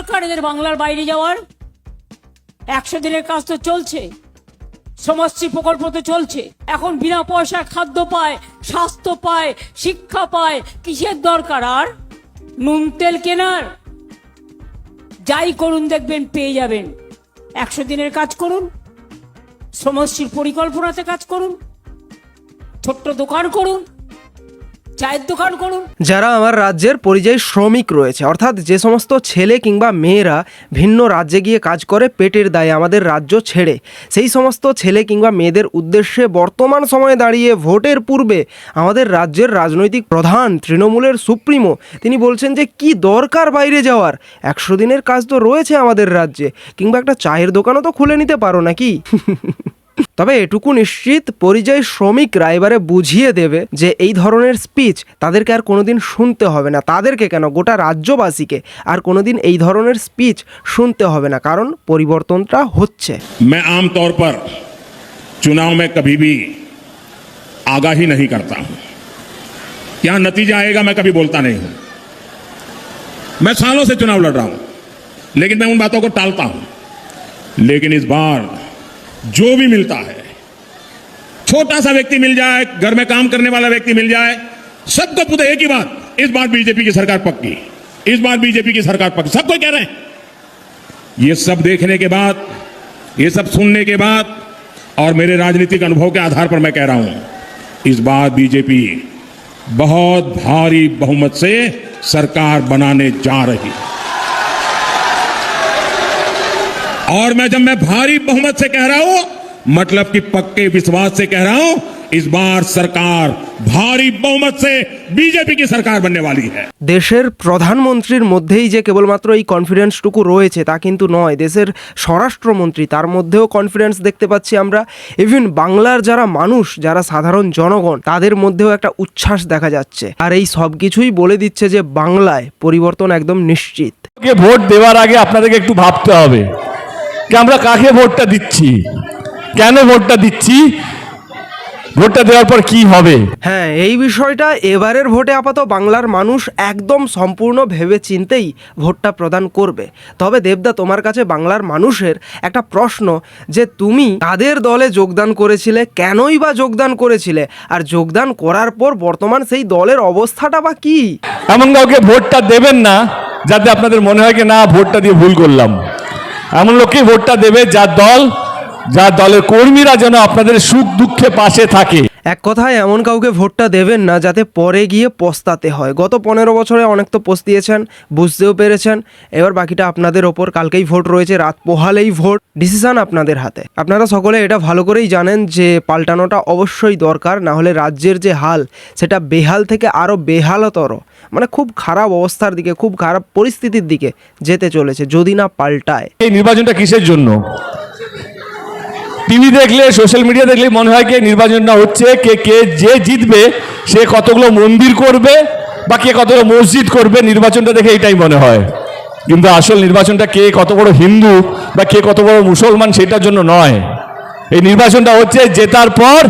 দরকার এদের বাংলার বাইরে যাওয়ার? 100 দিনের কাজ তো চলছে, সমাজশ্রী প্রকল্প তো চলছে, এখন বিনা পয়সায় খাদ্য পায়, স্বাস্থ্য পায়, শিক্ষা পায়, কিসের দরকার আর? নুন তেল কেনার? যাই করুন দেখবেন পেয়ে যাবেন। 100 দিনের কাজ করুন, সমাজশ্রীর পরিকল্পনাতে কাজ করুন, ছোট্ট দোকান করুন, চায়ের দোকান করুন। যারা আমার রাজ্যের পরিযায়ী শ্রমিক রয়েছে, অর্থাৎ যে সমস্ত ছেলে কিংবা মেয়েরা ভিন্ন রাজ্যে গিয়ে কাজ করে পেটের দায়ে আমাদের রাজ্য ছেড়ে, সেই সমস্ত ছেলে কিংবা মেয়েদের উদ্দেশ্যে বর্তমান সময়ে দাঁড়িয়ে ভোটের পূর্বে আমাদের রাজ্যের রাজনৈতিক প্রধান তৃণমূলের সুপ্রিমো তিনি বলছেন যে কি দরকার বাইরে যাওয়ার, 100 দিনের কাজ তো রয়েছে আমাদের রাজ্যে, কিংবা একটা চায়ের দোকানও তো খুলে নিতে পারো নাকি। তবে এটুকু নিশ্চিত, পরিযায়ী শ্রমিকরা এবারে বুঝিয়ে দেবে যে এই ধরনের স্পিচ তাদেরকে আর কোনোদিন শুনতে হবে না, তাদেরকে কেন গোটা রাজ্যবাসীকে আর কোনোদিন এই ধরনের স্পিচ শুনতে হবে না, কারণ পরিবর্তনটা হচ্ছে। मैं आमतौर पर चुनाव में कभी भी आगाही नहीं करता हूं, क्या नतीजा आएगा मैं कभी बोलता नहीं हूं। मैं सालों से चुनाव लड़ रहा हूं, लेकिन मैं उन बातों को टालता हूं। लेकिन इस बार जो भी मिलता है, छोटा सा व्यक्ति मिल जाए, घर में काम करने वाला व्यक्ति मिल जाए, सबको पूछे एक ही बात, इस बार बीजेपी की सरकार पक्की, इस बार बीजेपी की सरकार पक्की, सब कोई कह रहे हैं। ये सब देखने के बाद, ये सब सुनने के बाद और मेरे राजनीतिक अनुभव के आधार पर मैं कह रहा हूं, इस बार बीजेपी बहुत भारी बहुमत से सरकार बनाने जा रही है। और जब मैं भारी बहुमत से कह रहा हूं, मतलब कि पक्के विश्वास से कह रहा हूं, इस बार सरकार भारी बहुमत से बीजेपी की सरकार बनने वाली है। দেশের প্রধানমন্ত্রীর মধ্যেই যে কেবলমাত্র এই কনফিডেন্সটুকু রয়েছে তা কিন্তু নয়, দেশের স্বরাষ্ট্রমন্ত্রী তার মধ্যেও কনফিডেন্স দেখতে পাচ্ছি আমরা। ইভেন বাংলার যারা মানুষ, যারা সাধারণ জনগণ, তাদের মধ্যেও একটা উচ্ছ্বাস দেখা যাচ্ছে। আর এই সব কিছুই বলে দিচ্ছে যে বাংলায় পরিবর্তন একদম নিশ্চিত। ভোট দেওয়ার আগে আপনাদেরকে একটু ভাবতে হবে যে আমরা কাকে ভোটটা দিচ্ছি, কেন ভোটটা দিচ্ছি, ভোটটা দেওয়ার পর কি হবে। হ্যাঁ, এই বিষয়টা এবারের ভোটে আপাতত বাংলার মানুষ একদম সম্পূর্ণ ভেবে চিন্তেই ভোটটা প্রদান করবে। তবে দেবদা, তোমার কাছে বাংলার মানুষের একটা প্রশ্ন, যে তুমি তাদের দলে যোগদান করেছিলে, কেনই বা যোগদান করেছিলে, আর যোগদান করার পর বর্তমান সেই দলের অবস্থাটা বা কি? এমন কাউকে ভোটটা দেবেন না যাতে আপনাদের মনে হয় কি না ভোটটা দিয়ে ভুল করলাম। এমন লোককেই ভোটটা দেবে যার দলের কর্মীরা যেন আপনাদের সুখ দুঃখে পাশে থাকে। এক কথায় এমন কাউকে ভোটটা দেবেন না যাতে পরে গিয়ে পস্তাতে হয়। গত 15 বছরে অনেক তো পস্তিয়েছেন, বুঝতেও পেরেছেন, এবার বাকিটা আপনাদের ওপর। কালকেই ভোট রয়েছে, রাত পোহালেই ভোট, ডিসিশন আপনাদের হাতে। আপনারা সকলে এটা ভালো করেই জানেন যে পাল্টানোটা অবশ্যই দরকার, না হলে রাজ্যের যে হাল সেটা বেহাল থেকে আরও বেহালতর, মানে খুব খারাপ অবস্থার দিকে, খুব খারাপ পরিস্থিতির দিকে যেতে চলেছে যদি না পাল্টায়। এই নির্বাচনটা কিসের জন্য? টিভি দেখলে, সোশ্যাল মিডিয়া দেখলে মনে হয় কি নির্বাচনটা হচ্ছে কে যে জিতবে সে কতগুলো মন্দির করবে বা কে কতগুলো মসজিদ করবে, নির্বাচনটা দেখে এটাই মনে হয়। কিন্তু আসল নির্বাচনটা কে কত বড় হিন্দু বা কে কত বড় মুসলমান সেটার জন্য নয়। এই নির্বাচনটা হচ্ছে জেতার পর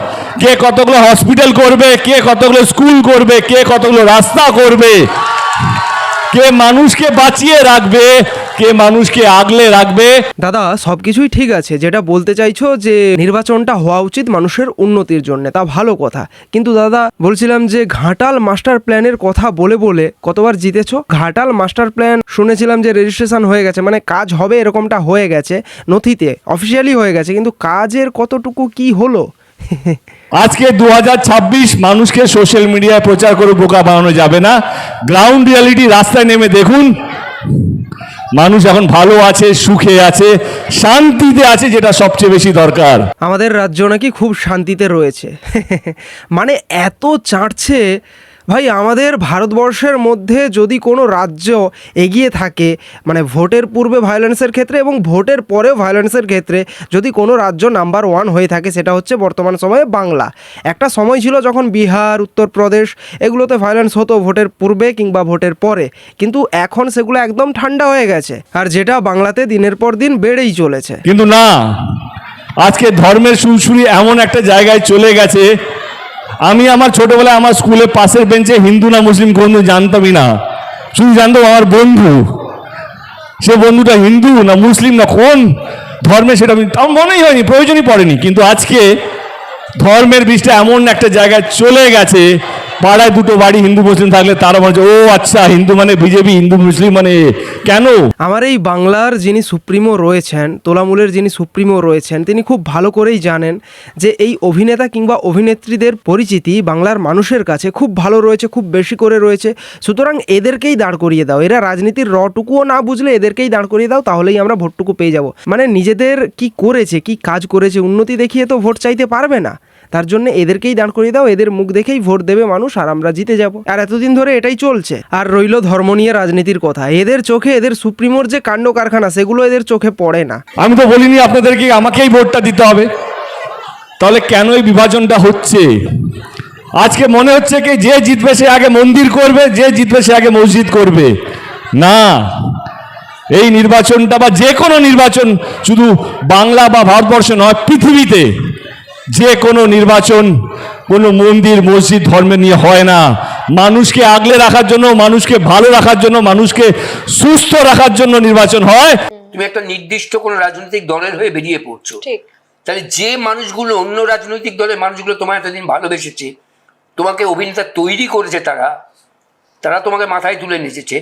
কে কতগুলো হসপিটাল করবে, কে কতগুলো স্কুল করবে, কে কতগুলো রাস্তা করবে, কে মানুষকে বাঁচিয়ে রাখবে, কে মানুষকে আগলে রাখবে। দাদা, সবকিছুই ঠিক আছে, যেটা বলতে চাইছো যে নির্বাচনটা হওয়া উচিত মানুষের উন্নতির জন্য, তা ভালো কথা। কিন্তু দাদা, বলছিলাম যে ঘাটাল মাস্টার প্ল্যানের কথা বলে বলে কতবার জিতেছো? ঘাটাল মাস্টার প্ল্যান শুনেছিলাম যে রেজিস্ট্রেশন হয়ে গেছে, মানে কাজ হবে এরকমটা হয়ে গেছে, নথিতে অফিসিয়ালি হয়ে গেছে, কিন্তু কাজের কতটুকু কি হলো? আজকে 2026, মানুষকে সোশ্যাল মিডিয়ায় প্রচার করে বোকা বানানো যাবে না। গ্রাউন্ড রিয়ালিটি, রাস্তায় নেমে দেখুন, মানুষ এখন ভালো আছে, সুখে আছে, শান্তিতে আছে, যেটা সবচেয়ে বেশি দরকার। আমাদের রাজ্য নাকি খুব শান্তিতে রয়েছে। মানে এত চাটছে ভাই। আমাদের ভারতবর্ষের মধ্যে যদি কোনো রাজ্য এগিয়ে থাকে, মানে ভোটের পূর্বে ভায়োলেন্সের ক্ষেত্রে এবং ভোটের পরেও ভায়োলেন্সের ক্ষেত্রে যদি কোনো রাজ্য নাম্বার 1 হয়ে থাকে, সেটা হচ্ছে বর্তমান সময়ে বাংলা। একটা সময় ছিল যখন বিহার, উত্তরপ্রদেশ এগুলোতে ভায়োলেন্স হতো ভোটের পূর্বে কিংবা ভোটের পরে, কিন্তু এখন সেগুলো একদম ঠান্ডা হয়ে গেছে, আর যেটা বাংলাতে দিনের পর দিন বেড়েই চলেছে। কিন্তু না, আজকে ধর্মের সুরসুরি এমন একটা জায়গায় চলে গেছে, আমি আমার ছোটবেলায় আমার স্কুলের পাশের বেঞ্চে হিন্দু না মুসলিম কোনো জানতামই না, শুধু জানতাম আমার বন্ধু। সে বন্ধুটা হিন্দু না মুসলিম না কোন ধর্মে সেটা আমার মনেই হয়নি, প্রয়োজনই পড়েনি। কিন্তু আজকে ধর্মের বিষটা এমন একটা জায়গায় চলে গেছে, পাড়ায় দুটো বাড়ি হিন্দু মুসলিম থাকলে তারা মনে হচ্ছে ও আচ্ছা হিন্দু মানে বিজেপি, হিন্দু মুসলিম মানে কেন। আমার এই বাংলার যিনি সুপ্রিমো রয়েছেন, তোলামূলের যিনি সুপ্রিমো রয়েছেন, তিনি খুব ভালো করেই জানেন যে এই অভিনেতা কিংবা অভিনেত্রীদের পরিচিতি বাংলার মানুষের কাছে খুব ভালো রয়েছে, খুব বেশি করে রয়েছে। সুতরাং এদেরকেই দাঁড় করিয়ে দাও, এরা রাজনীতির রটুকুও না বুঝলে এদেরকেই দাঁড় করিয়ে দাও, তাহলেই আমরা ভোটটুকু পেয়ে যাব। মানে নিজেদের কি করেছে, কি কাজ করেছে, উন্নতি দেখিয়ে তো ভোট চাইতে পারবে না, তার জন্য এদেরকেই দাঁড় করিয়ে দাও, এদের মুখ দেখেই ভোট দেবে মানুষ আর আমরা জিতে যাব। আর এতদিন ধরে এটাই চলছে। আর রইল ধর্ম নিয়ে রাজনীতির কথা, এদের চোখে এদের সুপ্রিমোর যে কাণ্ড কারখানা সেগুলো এদের চোখে পড়ে না। আমি তো বলিনি আপনাদেরকে আমাকেই ভোটটা দিতে হবে, তাহলে কেন এই বিভাজনটা হচ্ছে? আজকে মনে হচ্ছে কি যে জিতবে সে আগে মন্দির করবে, যে জিতবে সে আগে মসজিদ করবে। না, এই নির্বাচনটা বা যে কোনো নির্বাচন শুধু বাংলা বা ভারতবর্ষে নয়, পৃথিবীতে যে কোনো নির্বাচন কোনো মন্দির মসজিদ ধর্মে নিয়ে হয় না। মানুষকে আগলে রাখার জন্য, মানুষকে ভালো রাখার জন্য, মানুষকে সুস্থ রাখার জন্য নির্বাচন হয়। তুমি একটা নির্দিষ্ট কোনো রাজনৈতিক দলের হয়ে বেরিয়ে পড়ছো, ঠিক। তাহলে যে মানুষগুলো অন্য রাজনৈতিক দলের মানুষগুলো তোমার এতদিন ভালোবেসেছে, তোমাকে অভিনেতা তৈরি করেছে, তারা তোমাকে মাথায় তুলে নেচেছে,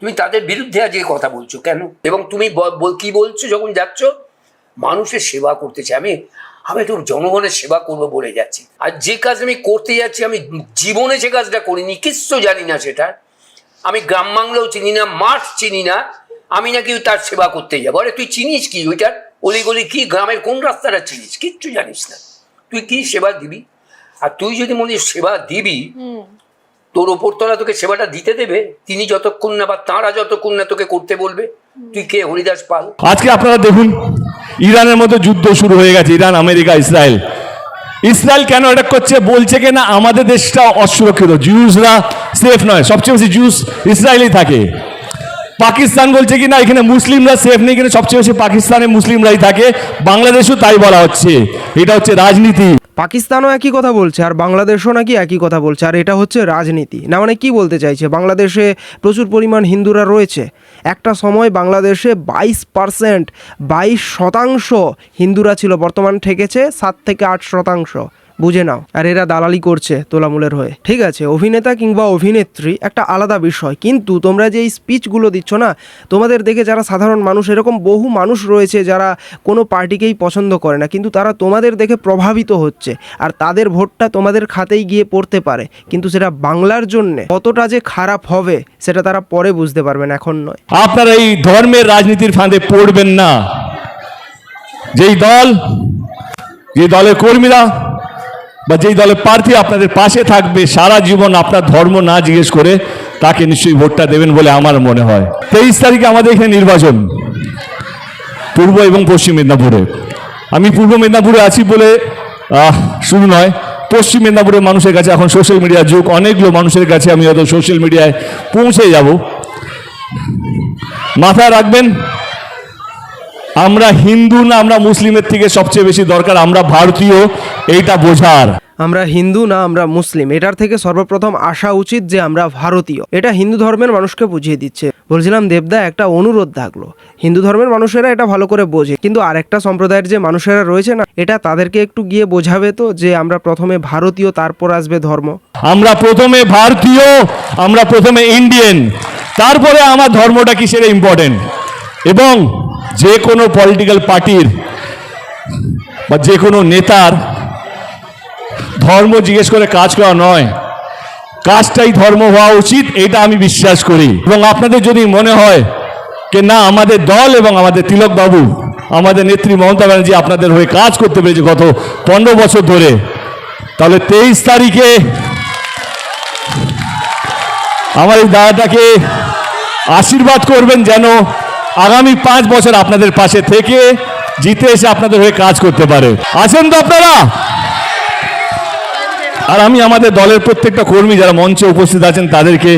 তুমি তাদের বিরুদ্ধে আজকে কথা বলছো কেন? এবং তুমি কি বলছো যখন যাচ্ছ? মানুষের সেবা করতে চাই আমি একটু জনগণের সেবা করবো বলে যাচ্ছি। আর যে কাজ আমি করতে যাচ্ছি আমি জীবনে সে কাজটা করিনি, কিচ্ছু জানি না সেটা। আমি গ্রাম বাংলাও চিনি না, মাঠ চিনি না, আমি নাকি তার সেবা করতে যাবো। আরে তুই চিনিস কি ওইটার অলিগলি কি, গ্রামের কোন রাস্তাটা চিনিস? কিচ্ছু জানিস না, তুই কি সেবা দিবি? আর তুই যদি মনে সেবা দিবি, তোর ওপরতলা তোকে সেবাটা দিতে দেবে? তিনি যতক্ষণ না বা তাঁরা যতক্ষণ না তোকে করতে বলবে, তুই কে হরিদাস পাল? আজকে আপনারা দেখুন ইরানের মধ্যে যুদ্ধ শুরু হয়ে গেছে, ইরান আমেরিকা ইসরায়েল। ইসরায়েল কেন অ্যাটাক করছে? বলছে কি না আমাদের দেশটা অসুরক্ষিত, জিউসরা সেফ নয়, সবচেয়ে বেশি জিউস ইসরায়েলেই থাকে। পাকিস্তান বলছে কি না এখানে মুসলিমরা সেফ নেই, এখানে সবচেয়ে বেশি পাকিস্তানে মুসলিমরাই থাকে। বাংলাদেশও তাই বলা হচ্ছে, এটা হচ্ছে রাজনীতি। পাকিস্তানও একই কথা বলছে আর বাংলাদেশও নাকি একই কথা বলছে, আর এটা হচ্ছে রাজনীতি। না মানে কি বলতে চাইছে? বাংলাদেশে প্রচুর পরিমাণ হিন্দুরা রয়েছে, একটা সময় বাংলাদেশে 22% হিন্দুরা ছিল, বর্তমান ঠেকেছে 7 থেকে 8%, বুঝে নাও। আর এরা দালালি করছে তোলামূলের হয়ে। ঠিক আছে, অভিনেতা কিংবা অভিনেত্রী একটা আলাদা বিষয়, কিন্তু তোমরা যে এই স্পিচগুলো দিচ্ছ না, তোমাদের দেখে যারা সাধারণ মানুষ, এরকম বহু মানুষ রয়েছে যারা কোনো পার্টিকেই পছন্দ করে না, কিন্তু তারা তোমাদের দেখে প্রভাবিত হচ্ছে, আর তাদের ভোটটা তোমাদের খাতেই গিয়ে পড়তে পারে, কিন্তু সেটা বাংলার জন্যে কতটা যে খারাপ হবে সেটা তারা পরে বুঝতে পারবেন, এখন নয়। আপনারা এই ধর্মের রাজনীতির ফাঁদে পড়বেন না। যেই দল, যে দলের কর্মীরা বা যেই দলের প্রার্থী আপনাদের পাশে থাকবে সারা জীবন, আপনার ধর্ম না জিজ্ঞেস করে তাকে নিশ্চয়ই ভোটটা দেবেন বলে আমার মনে হয়। 23 তারিখে আমাদের এখানে নির্বাচন, পূর্ব এবং পশ্চিম মেদিনীপুরে। আমি পূর্ব মেদিনীপুরে আছি বলে শুধু নয়, পশ্চিম মেদিনীপুরের মানুষের কাছে এখন সোশ্যাল মিডিয়ার যুগ, অনেকগুলো মানুষের কাছে আমি হয়তো সোশ্যাল মিডিয়ায় পৌঁছে যাব। মাথায় রাখবেন, আমরা হিন্দু না আমরা মুসলিমের থেকে সবচেয়ে বেশি দরকার আমরা ভারতীয়, এইটা বোঝার। আমরা হিন্দু না আমরা মুসলিম, এটার থেকে সর্বপ্রথম আসা উচিত যে আমরা ভারতীয়। এটা হিন্দু ধর্মের মানুষকে বুঝিয়ে দিচ্ছে। বলছিলাম দেবদা, একটা অনুরোধ থাকলো, হিন্দু ধর্মের মানুষেরা এটা ভালো করে বোঝে, কিন্তু আরেকটা সম্প্রদায়ের যে মানুষেরা রয়েছে না, এটা তাদেরকে একটু গিয়ে বোঝাবে তো যে আমরা প্রথমে ভারতীয়, তারপর আসবে ধর্ম। আমরা প্রথমে ভারতীয়, আমরা প্রথমে ইন্ডিয়ান, তারপরে আমার ধর্মটা কি সেটা ইম্পর্টেন্ট। এবং যে কোনো পলিটিক্যাল পার্টির বা যে কোনো নেতার ধর্ম জিজ্ঞেস করে কাজ করা নয়, কাজটাই ধর্ম হওয়া উচিত, এটা আমি বিশ্বাস করি। এবং আপনাদের যদি মনে হয় যে না আমাদের দল এবং আমাদের তিলক বাবু, আমাদের নেত্রী মমতা ব্যানার্জি আপনাদের হয়ে কাজ করতে পেরেছে গত 15 বছর ধরে, তাহলে 23 তারিখে আমার এই দাদাটাকে আশীর্বাদ করবেন যেন আগামী 5 বছর আপনাদের পাশে থেকে জিতে এসে আপনাদের হয়ে কাজ করতে পারে। আছেন তো আপনারা? আর আমি আমাদের দলের প্রত্যেকটা কর্মী যারা মঞ্চে উপস্থিত আছেন তাদেরকে,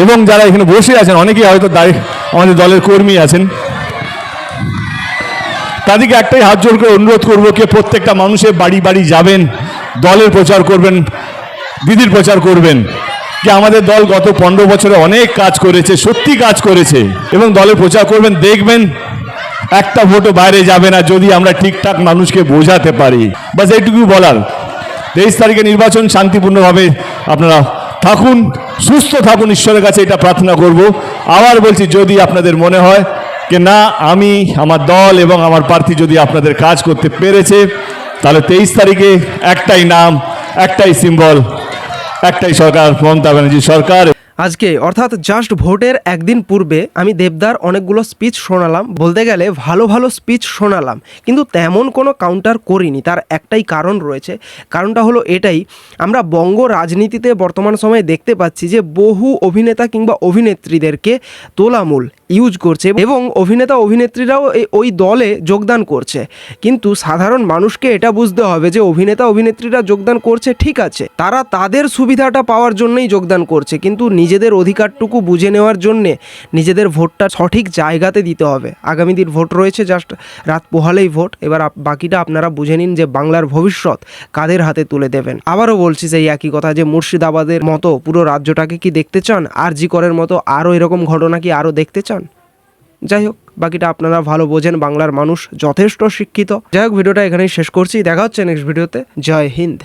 এবং যারা এখানে বসে আছেন অনেকেই হয়তো আমাদের দলের কর্মী আছেন, তাদেরকে একটাই হাত জোর করে অনুরোধ করবো যে প্রত্যেকটা মানুষের বাড়ি বাড়ি যাবেন, দলের প্রচার করবেন, দিদির প্রচার করবেন, যে আমাদের দল গত 15 বছরে অনেক কাজ করেছে, সত্যি কাজ করেছে, এবং দলের প্রচার করবেন, দেখবেন একটা ভোটও বাইরে যাবে না যদি আমরা ঠিকঠাক মানুষকে বোঝাতে পারি। বাস এইটুকু বলার। 23 তারিখে নির্বাচন শান্তিপূর্ণভাবে আপনারা থাকুন, সুস্থ থাকুন, ঈশ্বরের কাছে এটা প্রার্থনা করব। আবার বলছি, যদি আপনাদের মনে হয় যে না, আমি, আমার দল এবং আমার প্রার্থী যদি আপনাদের কাজ করতে পেরেছে, তাহলে 23 তারিখে একটাই নাম, একটাই সিম্বল, একটাই সরকার, মমতা ব্যানার্জি সরকার। আজকে অর্থাৎ জাস্ট ভোটের একদিন পূর্বে আমি দেবদার অনেকগুলো স্পিচ শোনালাম, বলতে গেলে ভালো ভালো স্পিচ শোনালাম, কিন্তু তেমন কোনো কাউন্টার করিনি। তার একটাই কারণ রয়েছে, কারণটা হলো এটাই, আমরা বঙ্গ রাজনীতিতে বর্তমান সময়ে দেখতে পাচ্ছি যে বহু অভিনেতা কিংবা অভিনেত্রীদেরকে তোলামূল ইউজ করছে এবং অভিনেতা অভিনেত্রীরাও ওই দলে যোগদান করছে। কিন্তু সাধারণ মানুষকে এটা বুঝতে হবে যে অভিনেতা অভিনেত্রীরা যোগদান করছে ঠিক আছে, তারা তাদের সুবিধাটা পাওয়ার জন্যই যোগদান করছে, কিন্তু নিজেদের অধিকারটুকু বুঝে নেওয়ার জন্যে নিজেদের ভোটটা সঠিক জায়গাতে দিতে হবে। আগামী দিন ভোট রয়েছে, জাস্ট রাত পোহালেই ভোট। এবার বাকিটা আপনারা বুঝে নিন যে বাংলার ভবিষ্যৎ কাদের হাতে তুলে দেবেন। আবারও বলছি সেই একই কথা, যে মুর্শিদাবাদের মতো পুরো রাজ্যটাকে কি দেখতে চান? আরজি করের মতো আরও এরকম ঘটনা কি আরও দেখতে চান? যাই হোক, বাকিটা আপনারা ভালো বোঝেন, বাংলার মানুষ যথেষ্ট শিক্ষিত। যাই হোক, ভিডিওটা এখানেই শেষ করছি, দেখা হচ্ছে নেক্সট ভিডিওতে। জয় হিন্দ।